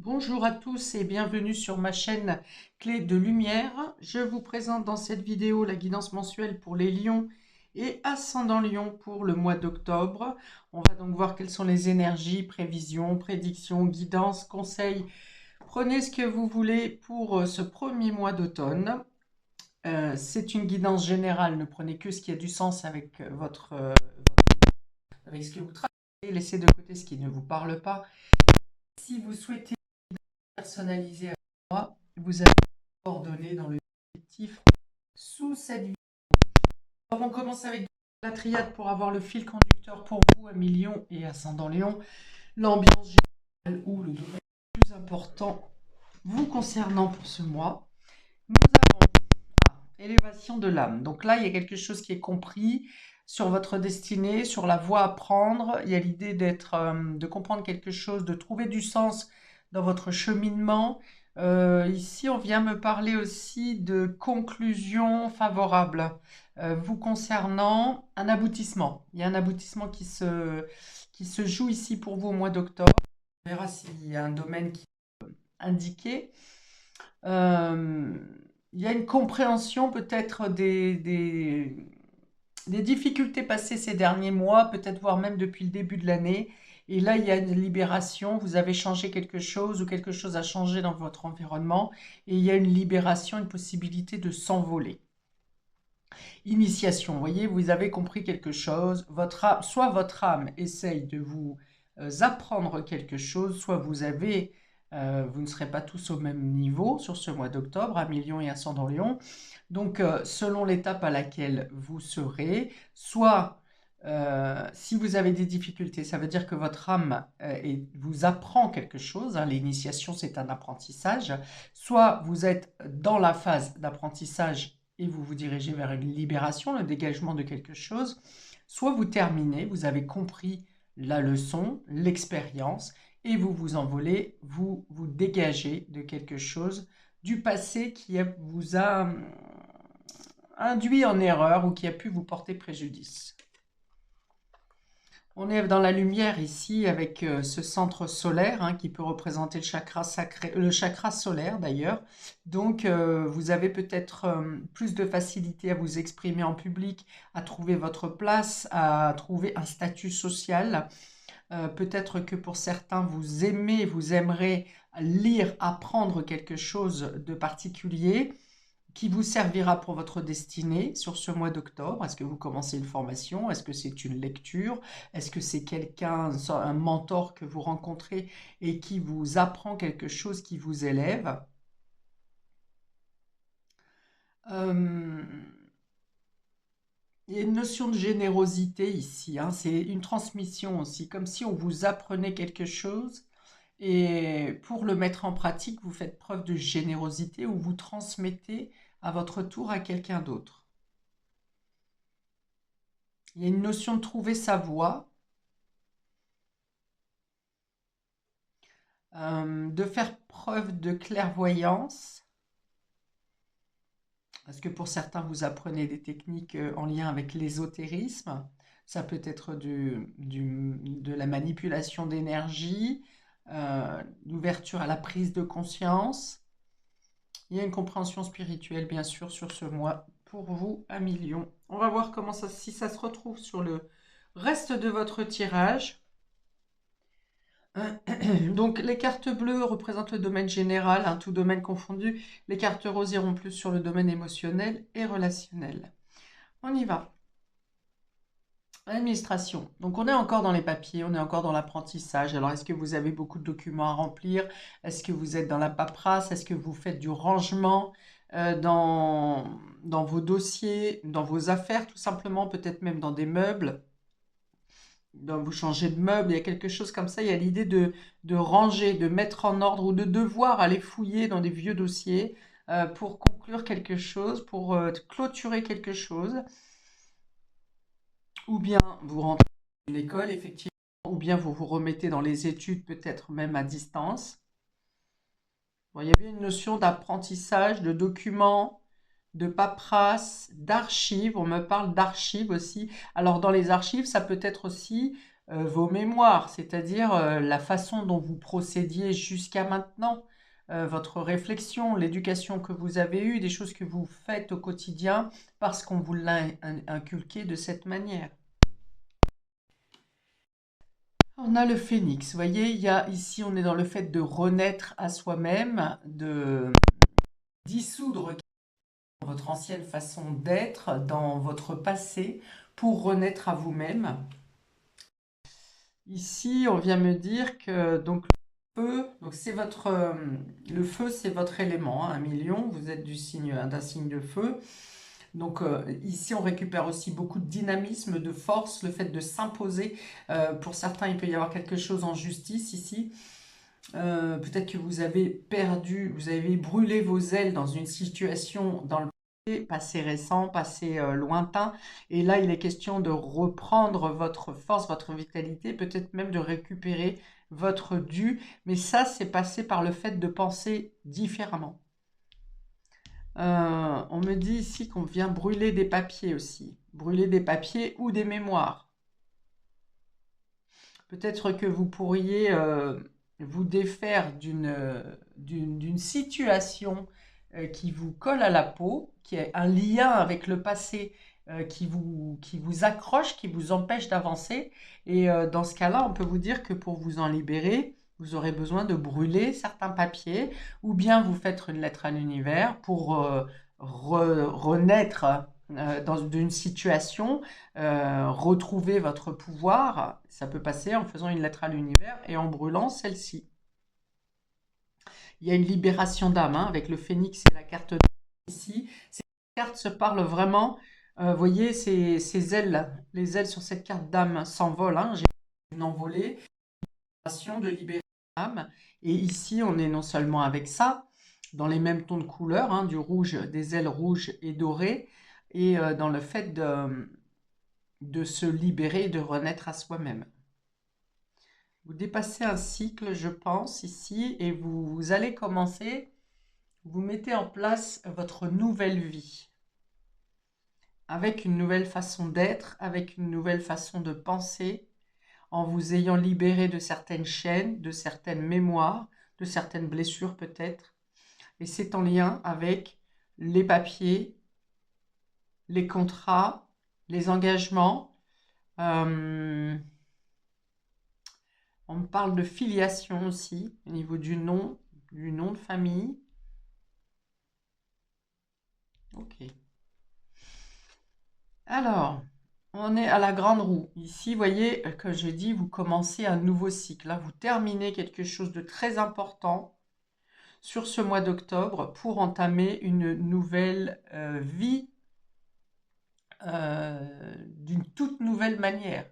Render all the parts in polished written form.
Bonjour à tous et bienvenue sur ma chaîne Clé de Lumière. Je vous présente dans cette vidéo la guidance mensuelle pour les lions et ascendant lion pour le mois d'octobre. On va donc voir quelles sont les énergies, prévisions, prédictions, guidances, conseils. Prenez ce que vous voulez pour ce premier mois d'automne. C'est une guidance générale, ne prenez que ce qui a du sens avec avec ce que vous travaillez. Laissez de côté ce qui ne vous parle pas. Si vous souhaitez personnaliser avec moi, vous avez les coordonnées dans le descriptif sous cette vidéo. Alors, on commence avec la triade pour avoir le fil conducteur pour vous, amis Lion et ascendant Lion, l'ambiance générale ou le domaine le plus important vous concernant pour ce mois. Nous avons élévation de l'âme. Donc là, il y a quelque chose qui est compris sur votre destinée, sur la voie à prendre. Il y a l'idée de comprendre quelque chose, de trouver du sens dans votre cheminement. Ici, on vient me parler aussi de conclusion favorable vous concernant, un aboutissement. Il y a un aboutissement qui se joue ici pour vous au mois d'octobre. On verra s'il y a un domaine qui est indiqué. Euh, il y a une compréhension peut-être des difficultés passées ces derniers mois, peut-être voire même depuis le début de l'année. Et là, il y a une libération, vous avez changé quelque chose ou quelque chose a changé dans votre environnement et il y a une libération, une possibilité de s'envoler. Initiation, vous voyez, vous avez compris quelque chose, soit votre âme essaye de vous apprendre quelque chose, soit vous ne serez pas tous au même niveau sur ce mois d'octobre, à Lion et ascendant Lion. Donc, selon l'étape à laquelle vous serez, soit si vous avez des difficultés, ça veut dire que votre âme vous apprend quelque chose. Hein, l'initiation, c'est un apprentissage. Soit vous êtes dans la phase d'apprentissage et vous vous dirigez vers une libération, le dégagement de quelque chose. Soit vous terminez, vous avez compris la leçon, l'expérience, et vous vous envolez, vous vous dégagez de quelque chose du passé qui vous a induit en erreur ou qui a pu vous porter préjudice. On est dans la lumière ici avec ce centre solaire hein, qui peut représenter le chakra sacré, le chakra solaire d'ailleurs. Donc vous avez peut-être plus de facilité à vous exprimer en public, à trouver votre place, à trouver un statut social. Peut-être que pour certains vous aimerez lire, apprendre quelque chose de particulier qui vous servira pour votre destinée sur ce mois d'octobre. Est-ce que vous commencez une formation? Est-ce que c'est une lecture? Est-ce que c'est quelqu'un, un mentor que vous rencontrez et qui vous apprend quelque chose qui vous élève? Euh, il y a une notion de générosité ici, hein. C'est une transmission aussi, comme si on vous apprenait quelque chose et pour le mettre en pratique, vous faites preuve de générosité ou vous transmettez à votre tour à quelqu'un d'autre. Il y a une notion de trouver sa voie, de faire preuve de clairvoyance, parce que pour certains, vous apprenez des techniques en lien avec l'ésotérisme. Ça peut être de la manipulation d'énergie, d'ouverture à la prise de conscience. Il y a une compréhension spirituelle, bien sûr, sur ce mois pour vous, à Lion. On va voir si ça se retrouve sur le reste de votre tirage. Donc les cartes bleues représentent le domaine général, hein, tout domaine confondu. Les cartes roses iront plus sur le domaine émotionnel et relationnel. On y va. Administration. Donc on est encore dans les papiers, on est encore dans l'apprentissage. Alors est-ce que vous avez beaucoup de documents à remplir? Est-ce que vous êtes dans la paperasse? Est-ce que vous faites du rangement dans vos dossiers, dans vos affaires tout simplement, peut-être même dans des meubles? Vous changez de meuble, il y a quelque chose comme ça, il y a l'idée de ranger, de mettre en ordre ou de devoir aller fouiller dans des vieux dossiers pour conclure quelque chose, pour clôturer quelque chose, ou bien vous rentrez dans une école, effectivement, ou bien vous vous remettez dans les études, peut-être même à distance. Bon, il y avait une notion d'apprentissage, de documents, de paperasse, d'archives. On me parle d'archives aussi. Alors, dans les archives, ça peut être aussi vos mémoires, c'est-à-dire la façon dont vous procédiez jusqu'à maintenant, votre réflexion, l'éducation que vous avez eue, des choses que vous faites au quotidien parce qu'on vous l'a inculqué de cette manière. On a le phénix, vous voyez, il y a ici, on est dans le fait de renaître à soi-même, de dissoudre votre ancienne façon d'être dans votre passé pour renaître à vous-même. Ici, on vient me dire que donc le feu, donc c'est votre le feu, c'est votre élément, hein, 1 million. Vous êtes d'un signe de feu. Donc ici, on récupère aussi beaucoup de dynamisme, de force, le fait de s'imposer. Pour certains, il peut y avoir quelque chose en justice ici. Peut-être que vous avez perdu, vous avez brûlé vos ailes dans une situation dans le passé récent, passé lointain. Et là, il est question de reprendre votre force, votre vitalité, peut-être même de récupérer votre dû. Mais ça, c'est passé par le fait de penser différemment. On me dit ici qu'on vient brûler des papiers aussi. Brûler des papiers ou des mémoires. Peut-être que vous pourriez vous défaire d'une situation qui vous colle à la peau, qui est un lien avec le passé qui vous accroche, qui vous empêche d'avancer. Et dans ce cas-là, on peut vous dire que pour vous en libérer, vous aurez besoin de brûler certains papiers, ou bien vous faites une lettre à l'univers pour renaître dans une situation, retrouver votre pouvoir. Ça peut passer en faisant une lettre à l'univers et en brûlant celle-ci. Il y a une libération d'âme hein, avec le phénix et la carte ici. Ces cartes se parlent vraiment. Vous voyez, ces ailes, les ailes sur cette carte d'âme s'envolent. Hein. J'ai une envolée, de libérer l'âme. Et ici, on est non seulement avec ça, dans les mêmes tons de couleurs, hein, du rouge, des ailes rouges et dorées, et dans le fait de se libérer et de renaître à soi-même. Vous dépassez un cycle, je pense, ici, et vous allez commencer, vous mettez en place votre nouvelle vie, avec une nouvelle façon d'être, avec une nouvelle façon de penser, en vous ayant libéré de certaines chaînes, de certaines mémoires, de certaines blessures peut-être. Et c'est en lien avec les papiers, les contrats, les engagements. On me parle de filiation aussi, au niveau du nom de famille. Ok. Alors, on est à la grande roue. Ici, vous voyez, que je dis, vous commencez un nouveau cycle. Là, vous terminez quelque chose de très important sur ce mois d'octobre pour entamer une nouvelle vie d'une toute nouvelle manière.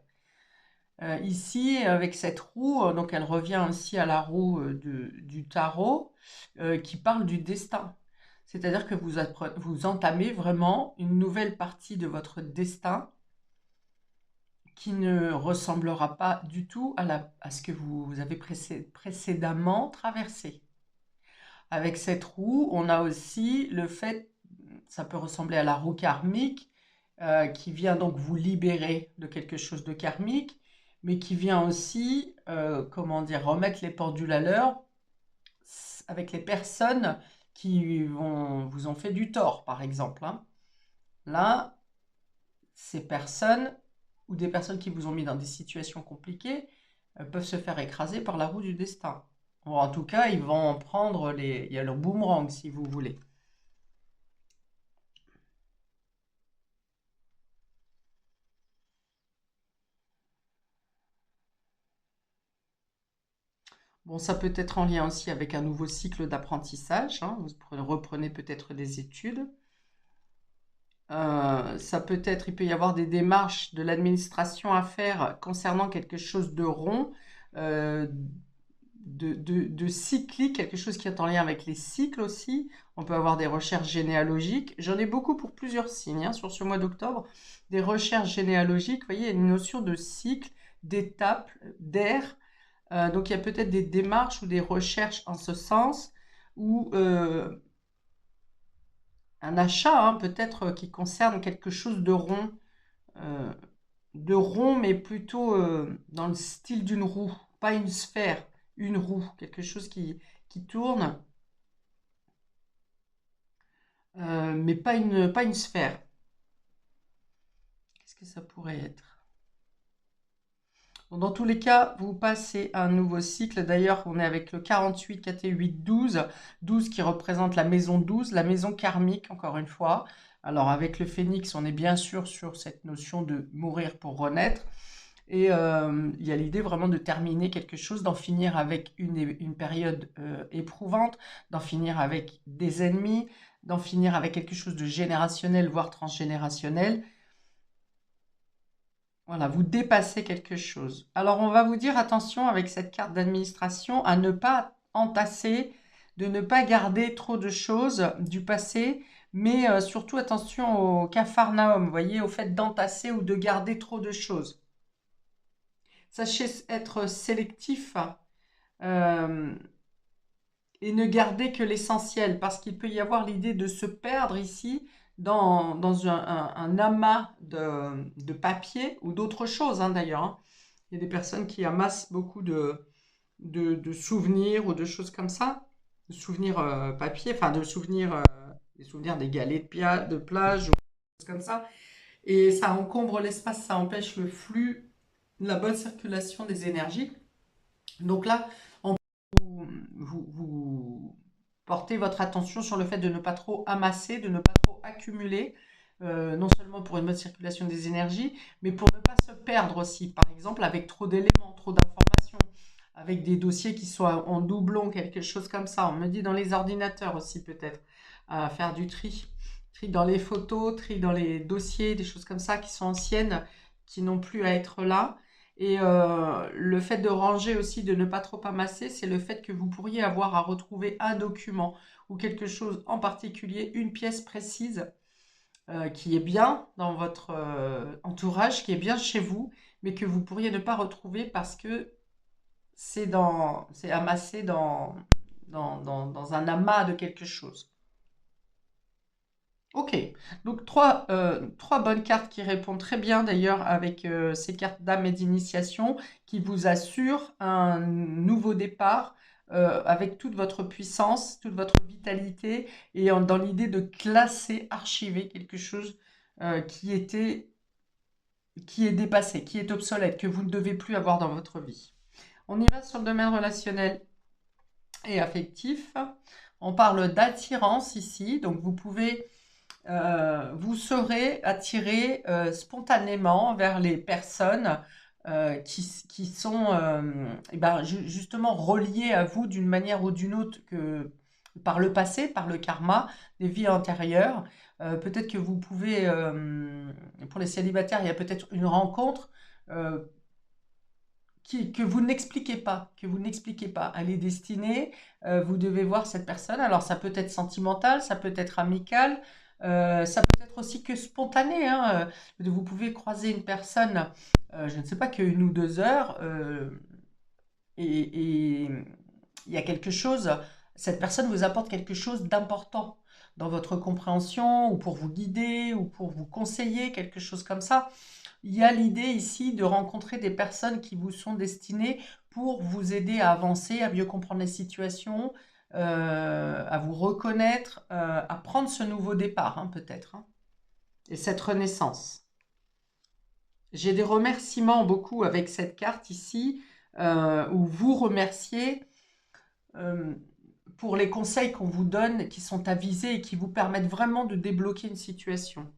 Ici, avec cette roue, donc elle revient aussi à la roue du tarot, qui parle du destin. C'est-à-dire que vous entamez vraiment une nouvelle partie de votre destin qui ne ressemblera pas du tout à ce que vous avez précédemment traversé. Avec cette roue, on a aussi le fait, ça peut ressembler à la roue karmique, qui vient donc vous libérer de quelque chose de karmique, mais qui vient aussi, comment dire, remettre les pendules à l'heure avec les personnes qui vous ont fait du tort, par exemple. Hein. Là, ces personnes, ou des personnes qui vous ont mis dans des situations compliquées, peuvent se faire écraser par la roue du destin. Ou en tout cas, ils vont en prendre il y a le boomerang, si vous voulez. Bon, ça peut être en lien aussi avec un nouveau cycle d'apprentissage. Hein. Vous reprenez peut-être des études. Ça peut être, il peut y avoir des démarches de l'administration à faire concernant quelque chose de rond, de cyclique, quelque chose qui est en lien avec les cycles aussi. On peut avoir des recherches généalogiques. J'en ai beaucoup pour plusieurs signes hein, sur ce mois d'octobre. Des recherches généalogiques, vous voyez, il y a une notion de cycle, d'étape, d'ère. Donc il y a peut-être des démarches ou des recherches en ce sens, ou un achat hein, peut-être qui concerne quelque chose de rond. de rond, mais plutôt dans le style d'une roue, pas une sphère, une roue, quelque chose qui tourne, mais pas une sphère. Qu'est-ce que ça pourrait être? Bon, dans tous les cas, vous passez un nouveau cycle. D'ailleurs, on est avec le 48, KT8, 12. 12 qui représente la maison 12, la maison karmique, encore une fois. Alors, avec le phénix, on est bien sûr sur cette notion de mourir pour renaître. Et il y a l'idée vraiment de terminer quelque chose, d'en finir avec une période éprouvante, d'en finir avec des ennemis, d'en finir avec quelque chose de générationnel, voire transgénérationnel. Voilà, vous dépassez quelque chose. Alors, on va vous dire attention avec cette carte d'administration à ne pas entasser, de ne pas garder trop de choses du passé, mais surtout attention au capharnaüm, vous voyez, au fait d'entasser ou de garder trop de choses. Sachez être sélectif euh, et ne garder que l'essentiel, parce qu'il peut y avoir l'idée de se perdre ici dans un amas de papier ou d'autres choses d'ailleurs. Hein. Il y a des personnes qui amassent beaucoup de souvenirs ou de choses comme ça, de souvenirs papier, enfin des souvenirs des galets de plage ou des choses comme ça. Et ça encombre l'espace, ça empêche le flux, la bonne circulation des énergies. Donc là, vous portez votre attention sur le fait de ne pas trop amasser, de ne pas trop accumuler, non seulement pour une bonne circulation des énergies, mais pour ne pas se perdre aussi, par exemple avec trop d'éléments, trop d'informations, avec des dossiers qui soient en doublon, quelque chose comme ça. On me dit dans les ordinateurs aussi peut-être, à faire du tri. Tri dans les photos, tri dans les dossiers, des choses comme ça qui sont anciennes, qui n'ont plus à être là. Et le fait de ranger aussi, de ne pas trop amasser, c'est le fait que vous pourriez avoir à retrouver un document ou quelque chose en particulier, une pièce précise qui est bien dans votre entourage, qui est bien chez vous, mais que vous pourriez ne pas retrouver parce que c'est amassé dans un amas de quelque chose. Ok, donc trois bonnes cartes qui répondent très bien d'ailleurs avec ces cartes d'âme et d'initiation qui vous assurent un nouveau départ avec toute votre puissance, toute votre vitalité et dans l'idée de classer, archiver quelque chose qui est dépassé, qui est obsolète, que vous ne devez plus avoir dans votre vie. On y va sur le domaine relationnel et affectif. On parle d'attirance ici, donc vous serez attiré spontanément vers les personnes qui sont justement reliées à vous d'une manière ou d'une autre que par le passé, par le karma des vies antérieures. Peut-être que vous pouvez, pour les célibataires, il y a peut-être une rencontre euh, que vous n'expliquez pas, Elle est destinée, vous devez voir cette personne. Alors ça peut être sentimental, ça peut être amical, ça peut être aussi que spontané. Hein. Vous pouvez croiser une personne, je ne sais pas, qu'une ou 2 heures, et il y a quelque chose, cette personne vous apporte quelque chose d'important dans votre compréhension, ou pour vous guider, ou pour vous conseiller, quelque chose comme ça. Il y a l'idée ici de rencontrer des personnes qui vous sont destinées pour vous aider à avancer, à mieux comprendre les situations, à vous reconnaître, à prendre ce nouveau départ, peut-être, et cette renaissance. J'ai des remerciements beaucoup avec cette carte ici, où vous remerciez pour les conseils qu'on vous donne, qui sont avisés et qui vous permettent vraiment de débloquer une situation.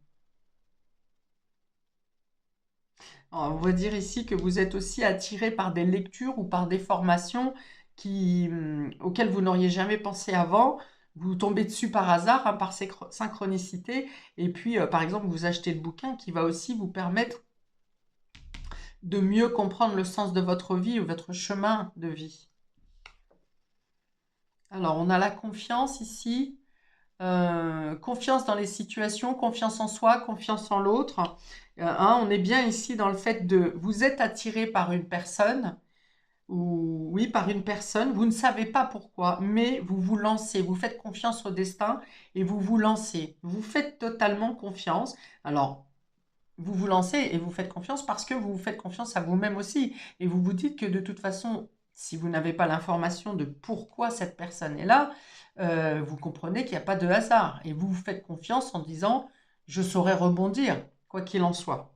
Alors, on va dire ici que vous êtes aussi attiré par des lectures ou par des formations auxquelles vous n'auriez jamais pensé avant. Vous tombez dessus par hasard, par synchronicité. Et puis, par exemple, vous achetez le bouquin qui va aussi vous permettre de mieux comprendre le sens de votre vie ou votre chemin de vie. Alors, on a la confiance ici. Confiance dans les situations, confiance en soi, confiance en l'autre. On est bien ici dans le fait de vous êtes attiré par une personne, ou oui, par une personne, vous ne savez pas pourquoi, mais vous vous lancez, vous faites confiance au destin et vous vous lancez. Vous faites totalement confiance. Alors, vous vous lancez et vous faites confiance parce que vous vous faites confiance à vous-même aussi. Et vous vous dites que de toute façon, si vous n'avez pas l'information de pourquoi cette personne est là, vous comprenez qu'il n'y a pas de hasard. Et vous vous faites confiance en disant, je saurai rebondir, quoi qu'il en soit.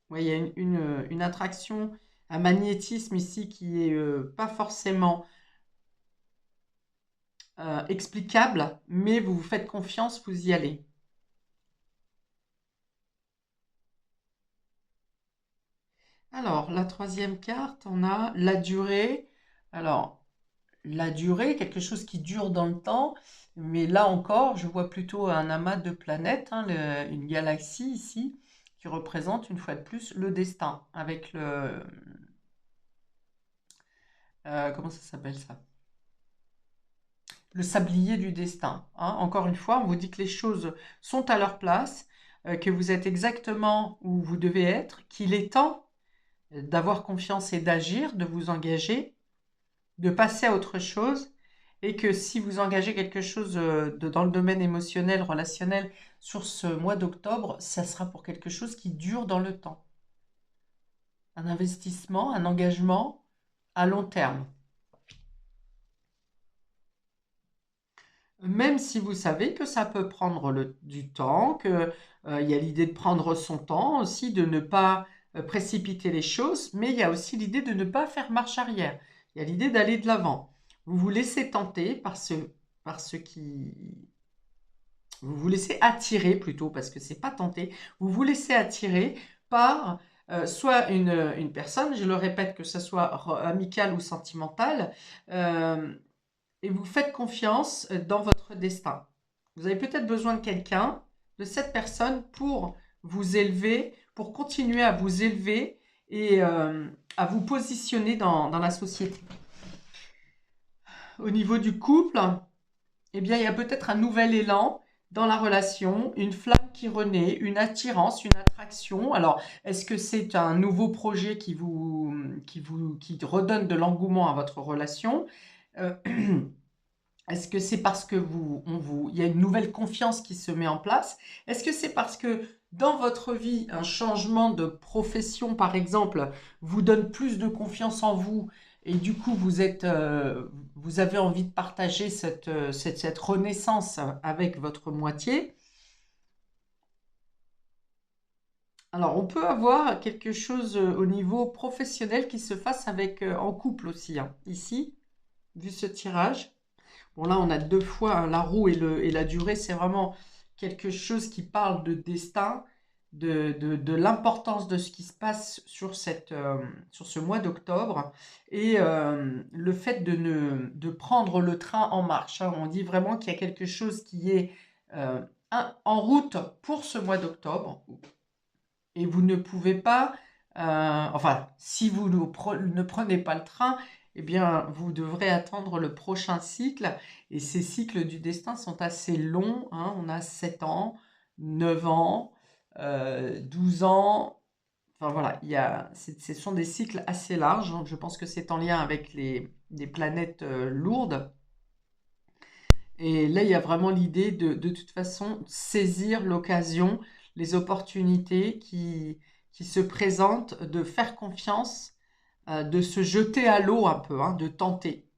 Vous voyez, il y a une attraction, un magnétisme ici qui est pas forcément explicable, mais vous vous faites confiance, vous y allez. Alors, la troisième carte, on a la durée. Alors, la durée, quelque chose qui dure dans le temps, mais là encore, je vois plutôt un amas de planètes, hein, une galaxie ici, qui représente une fois de plus le destin, avec comment ça s'appelle ça? Le sablier du destin, hein. Encore une fois, on vous dit que les choses sont à leur place, que vous êtes exactement où vous devez être, qu'il est temps d'avoir confiance et d'agir, de vous engager, de passer à autre chose, et que si vous engagez quelque chose dans le domaine émotionnel, relationnel, sur ce mois d'octobre, ça sera pour quelque chose qui dure dans le temps. Un investissement, un engagement à long terme. Même si vous savez que ça peut prendre du temps, qu'il y a l'idée de prendre son temps aussi, de ne pas précipiter les choses, mais il y a aussi l'idée de ne pas faire marche arrière. Il y a l'idée d'aller de l'avant. Vous vous laissez tenter par ce qui... Vous vous laissez attirer plutôt, parce que c'est pas tenter, vous vous laissez attirer par soit une personne, je le répète, que ce soit amicale ou sentimentale, et vous faites confiance dans votre destin. Vous avez peut-être besoin de quelqu'un, de cette personne, pour vous élever, pour continuer à vous élever et à vous positionner dans la société. Au niveau du couple, eh bien, il y a peut-être un nouvel élan dans la relation, une flamme qui renaît, une attirance, une attraction. Alors, est-ce que c'est un nouveau projet qui redonne de l'engouement à votre relation? Est-ce que c'est parce que il y a une nouvelle confiance qui se met en place? Est-ce que c'est parce que dans votre vie, un changement de profession, par exemple, vous donne plus de confiance en vous et du coup, vous avez envie de partager cette renaissance avec votre moitié? Alors, on peut avoir quelque chose au niveau professionnel qui se fasse en couple aussi, hein. Ici, vu ce tirage. Bon, là, on a deux fois hein, la roue et la durée. C'est vraiment quelque chose qui parle de destin, de l'importance de ce qui se passe sur ce mois d'octobre et le fait de prendre le train en marche, hein. On dit vraiment qu'il y a quelque chose qui est euh, en route pour ce mois d'octobre et vous ne pouvez pas, enfin, si vous ne prenez pas le train, eh bien, vous devrez attendre le prochain cycle. Et ces cycles du destin sont assez longs, hein. On a 7 ans, 9 ans, 12 ans. Enfin voilà, ce sont des cycles assez larges. Donc, je pense que c'est en lien avec les planètes lourdes. Et là, il y a vraiment l'idée de toute façon saisir l'occasion, les opportunités qui se présentent, de faire confiance, de se jeter à l'eau un peu, hein, de tenter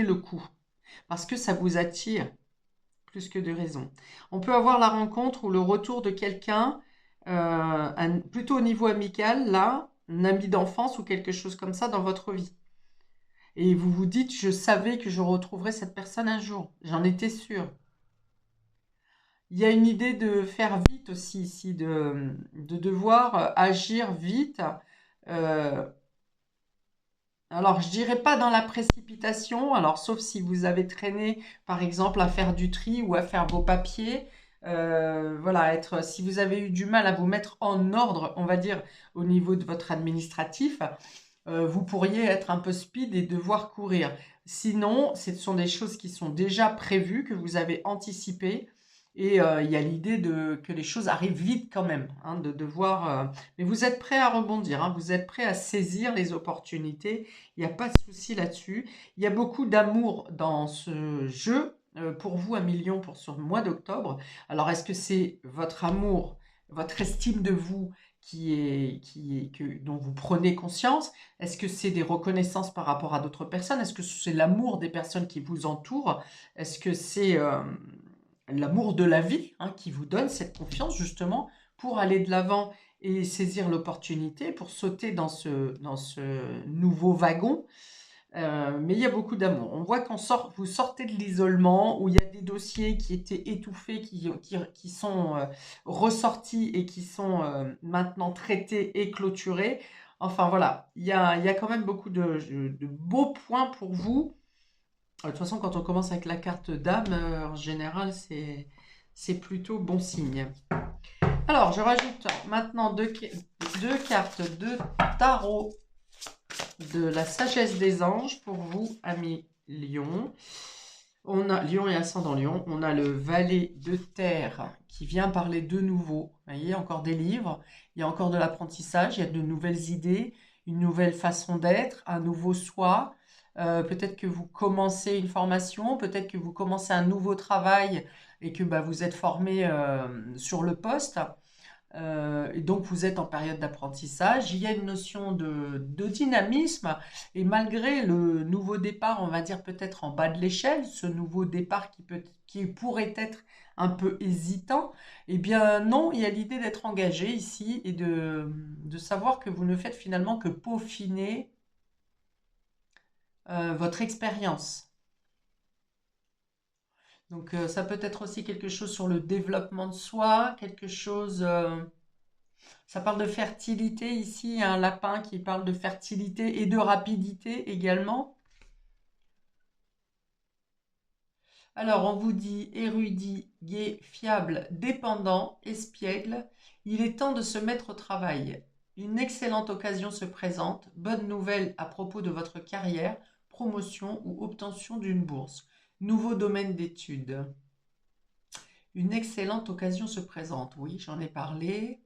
le coup, parce que ça vous attire plus que de raison. On peut avoir la rencontre ou le retour de quelqu'un, plutôt au niveau amical, là, un ami d'enfance ou quelque chose comme ça dans votre vie. Et vous vous dites, je savais que je retrouverais cette personne un jour, j'en étais sûre. Il y a une idée de faire vite aussi ici, de devoir agir vite. Euh, alors, je dirais pas dans la précipitation, alors sauf si vous avez traîné, par exemple, à faire du tri ou à faire vos papiers. Voilà, si vous avez eu du mal à vous mettre en ordre, on va dire, au niveau de votre administratif, vous pourriez être un peu speed et devoir courir. Sinon, ce sont des choses qui sont déjà prévues, que vous avez anticipées. Et il y a l'idée que les choses arrivent vite quand même, hein, de devoir. Mais vous êtes prêt à rebondir, hein, vous êtes prêt à saisir les opportunités. Il n'y a pas de souci là-dessus. Il y a beaucoup d'amour dans ce jeu. Pour vous, 1 million pour ce mois d'octobre. Alors, est-ce que c'est votre amour votre estime de vous dont vous prenez conscience? Est-ce que c'est des reconnaissances par rapport à d'autres personnes? Est-ce que c'est l'amour des personnes qui vous entourent? Est-ce que c'est l'amour de la vie, hein, qui vous donne cette confiance justement pour aller de l'avant et saisir l'opportunité, pour sauter dans ce nouveau wagon? Mais il y a beaucoup d'amour. On voit vous sortez de l'isolement, où il y a des dossiers qui étaient étouffés, qui sont ressortis et qui sont maintenant traités et clôturés. Enfin voilà, il y a quand même beaucoup de beaux points pour vous. De toute façon, quand on commence avec la carte dame, en général, c'est plutôt bon signe. Alors, je rajoute maintenant deux cartes de tarot de la sagesse des anges pour vous, amis Lion. On a Lion et ascendant Lion. On a le valet de terre qui vient parler de nouveau. Vous voyez, encore des livres. Il y a encore de l'apprentissage. Il y a de nouvelles idées, une nouvelle façon d'être, un nouveau soi. Peut-être que vous commencez une formation, peut-être que vous commencez un nouveau travail et que vous êtes formé sur le poste. Et donc vous êtes en période d'apprentissage, il y a une notion de dynamisme, et malgré le nouveau départ, on va dire peut-être en bas de l'échelle, ce nouveau départ qui pourrait être un peu hésitant, eh bien non, il y a l'idée d'être engagé ici et de savoir que vous ne faites finalement que peaufiner votre expérience. Donc ça peut être aussi quelque chose sur le développement de soi, quelque chose... Ça parle de fertilité ici, il y a un lapin qui parle de fertilité et de rapidité également. Alors, on vous dit érudit, gai, fiable, dépendant, espiègle. Il est temps de se mettre au travail. Une excellente occasion se présente. Bonne nouvelle à propos de votre carrière, promotion ou obtention d'une bourse. Nouveau domaine d'études. Une excellente occasion se présente. Oui, j'en ai parlé.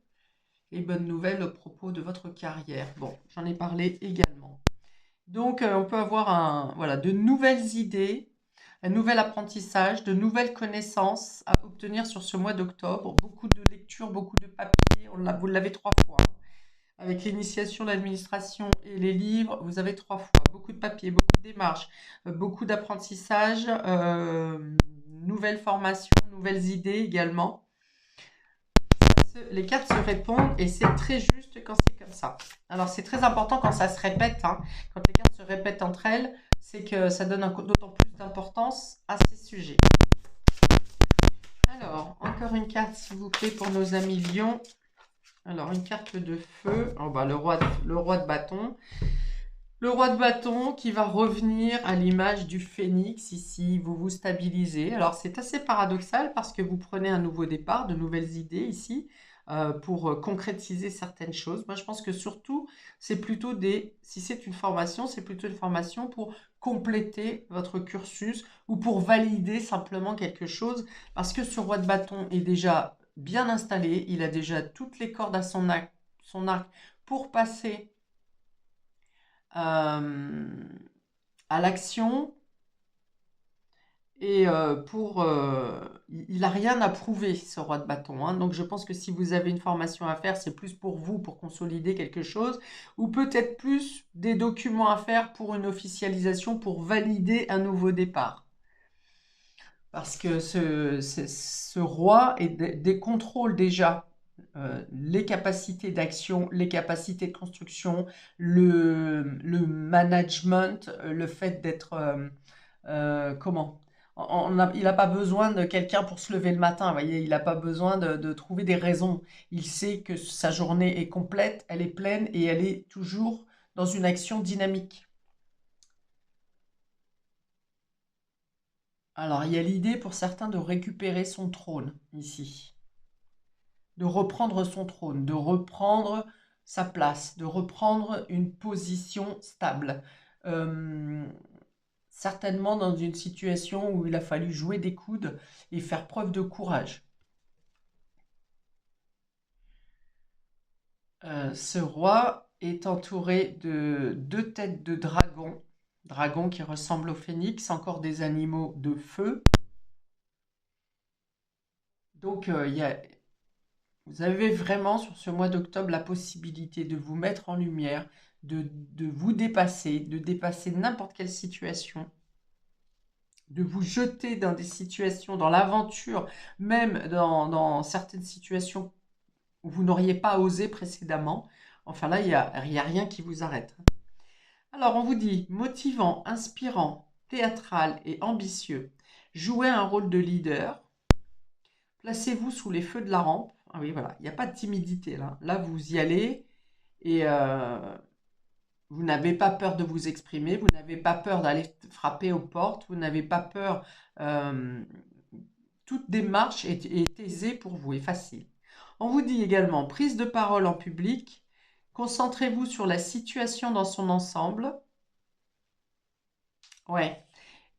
Et bonne nouvelle au propos de votre carrière. Bon, j'en ai parlé également. Donc, on peut avoir voilà, de nouvelles idées, un nouvel apprentissage, de nouvelles connaissances à obtenir sur ce mois d'octobre. Beaucoup de lectures, beaucoup de papiers. Vous l'avez 3 fois. Avec l'initiation, l'administration et les livres, vous avez 3 fois. Beaucoup de papiers, beaucoup de démarches, beaucoup d'apprentissage, nouvelles formations, nouvelles idées également. Les cartes se répondent et c'est très juste quand c'est comme ça. Alors c'est très important quand ça se répète, hein. Quand les cartes se répètent entre elles, c'est que ça donne d'autant plus d'importance à ces sujets. Alors, encore une carte s'il vous plaît pour nos amis Lions. Alors, une carte de feu, le roi de bâton. Le roi de bâton qui va revenir à l'image du phénix ici, vous vous stabilisez. Alors c'est assez paradoxal parce que vous prenez un nouveau départ, de nouvelles idées ici pour concrétiser certaines choses. Moi je pense que surtout c'est plutôt si c'est une formation, c'est plutôt une formation pour compléter votre cursus ou pour valider simplement quelque chose parce que ce roi de bâton est déjà bien installé, il a déjà toutes les cordes à son arc pour passer à l'action et il n'a rien à prouver ce roi de bâton, hein. Donc je pense que si vous avez une formation à faire, c'est plus pour vous, pour consolider quelque chose, ou peut-être plus des documents à faire pour une officialisation, pour valider un nouveau départ. Parce que ce roi contrôle déjà les capacités d'action, les capacités de construction, le management, le fait d'être... comment il n'a pas besoin de quelqu'un pour se lever le matin, vous voyez, il n'a pas besoin de trouver des raisons. Il sait que sa journée est complète, elle est pleine et elle est toujours dans une action dynamique. Alors, il y a l'idée pour certains de récupérer son trône ici, de reprendre son trône, de reprendre sa place, de reprendre une position stable. Certainement dans une situation où il a fallu jouer des coudes et faire preuve de courage. Ce roi est entouré de 2 têtes de dragon, dragons qui ressemblent au phénix, encore des animaux de feu. Donc il y a Vous avez vraiment sur ce mois d'octobre la possibilité de vous mettre en lumière, de vous dépasser, de dépasser n'importe quelle situation, de vous jeter dans des situations, dans l'aventure, même dans certaines situations où vous n'auriez pas osé précédemment. Enfin là, il n'y a rien qui vous arrête. Alors on vous dit motivant, inspirant, théâtral et ambitieux. Jouez un rôle de leader. Placez-vous sous les feux de la rampe. Ah oui, voilà, il n'y a pas de timidité là. Là, vous y allez et vous n'avez pas peur de vous exprimer, vous n'avez pas peur d'aller frapper aux portes, vous n'avez pas peur. euh, Toute démarche est aisée pour vous, est facile. On vous dit également prise de parole en public. Concentrez-vous sur la situation dans son ensemble. Ouais,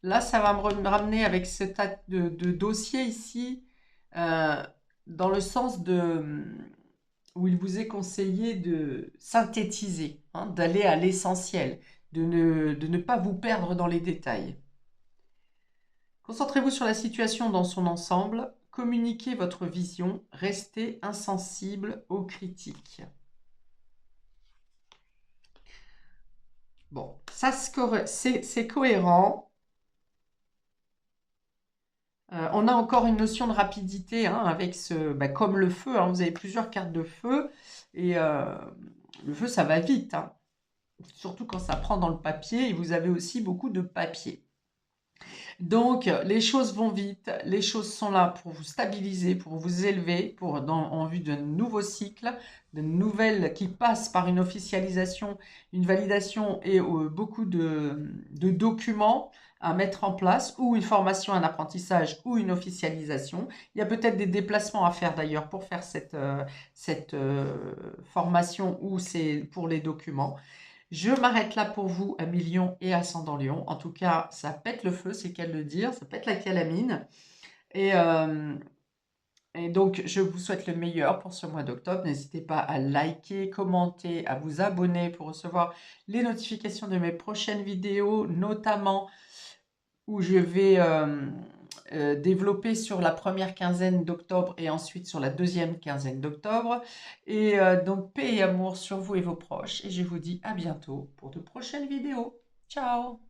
là, ça va me ramener avec ce tas de dossiers ici, euh, dans le sens où il vous est conseillé de synthétiser, hein, d'aller à l'essentiel, de ne pas vous perdre dans les détails. Concentrez-vous sur la situation dans son ensemble, communiquez votre vision, restez insensible aux critiques. Bon, ça c'est cohérent. On a encore une notion de rapidité, hein, avec comme le feu, hein, vous avez plusieurs cartes de feu et le feu ça va vite, hein, surtout quand ça prend dans le papier et vous avez aussi beaucoup de papier. Donc les choses vont vite, les choses sont là pour vous stabiliser, pour vous élever, en vue d'un nouveau cycle, de nouvelles qui passent par une officialisation, une validation et beaucoup de documents à mettre en place, ou une formation, un apprentissage, ou une officialisation. Il y a peut-être des déplacements à faire d'ailleurs pour faire cette formation, ou c'est pour les documents. Je m'arrête là pour vous, amis Lion et ascendant Lion. En tout cas, ça pète le feu, c'est qu'à le dire, ça pète la calamine. Et, euh, et donc, je vous souhaite le meilleur pour ce mois d'octobre. N'hésitez pas à liker, commenter, à vous abonner pour recevoir les notifications de mes prochaines vidéos, notamment où je vais développer sur la première quinzaine d'octobre et ensuite sur la deuxième quinzaine d'octobre. Et donc, paix et amour sur vous et vos proches. Et je vous dis à bientôt pour de prochaines vidéos. Ciao!